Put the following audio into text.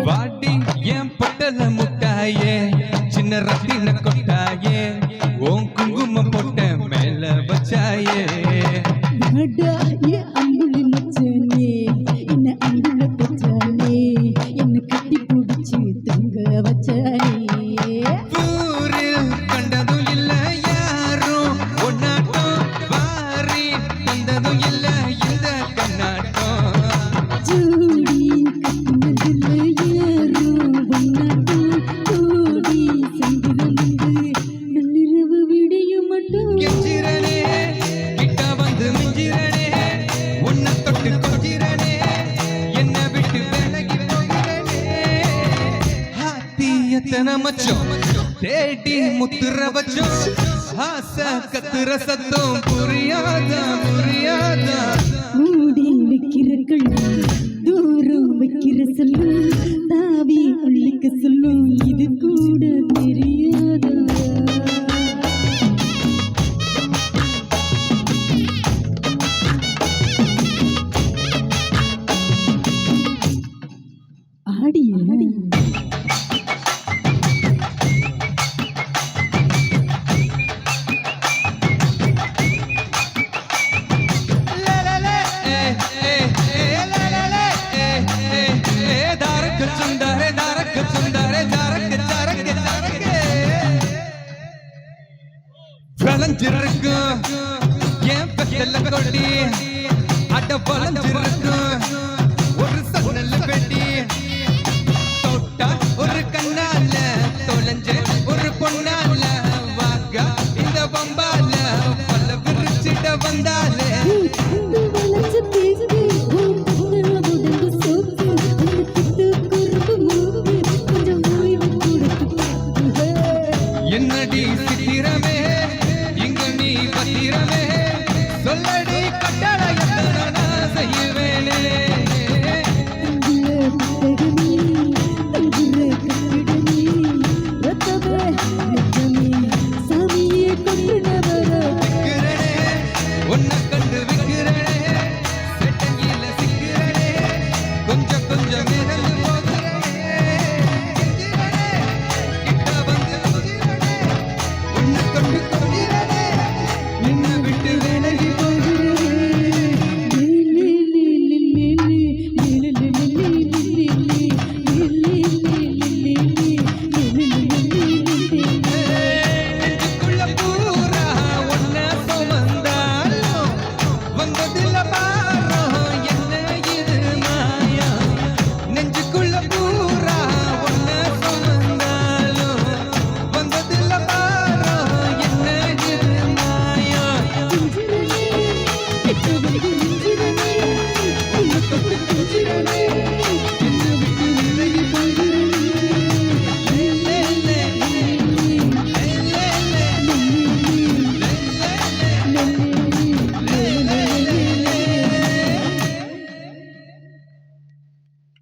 வாடி என் பொட்டல முட்டாயே சின்ன ரத்தின கொட்டாயே உன் குங்குமம் போட்ட மேல வச்சாயே அங்குளி மச்சானே என்ன அங்குள பச்சானே என்ன கட்டி பிடிச்சி தங்க வச்சானே ஊரில் கண்டதும் இல்ல யாரும் ஒன்னாட்டம் வாரி வந்ததும் இல்ல இந்த கண்ணாட்டம் ஜோடி கட்டினதில்ல யாரும் ஒன்னாட்டம் கோடி சந்திரம் வந்து நள்ளிரவு விடிய மட்டும் கெஞ்சிரனே கிட்ட வந்து மிஞ்சிரனே உன்னை தொட்டு கொஞ்சிரனே என்ன விட்டு விலகி போகிறனே ஹாத்தி எத்தனை மச்சம் தேடி முத்துற வச்சோம் ஆசை கத்துற சத்தம் புரியாதா புரியாதா மூடி வைக்கிற கண்ணு தூரம் வைக்கிற சொல்லும் தாவி உள்ளிக்க சொல்லும் இது கூட தெரியாதா ஆடிய வளைஞ்சிருக்கும் என் பெத்தல கொடி அட வளைஞ்சிருக்கும்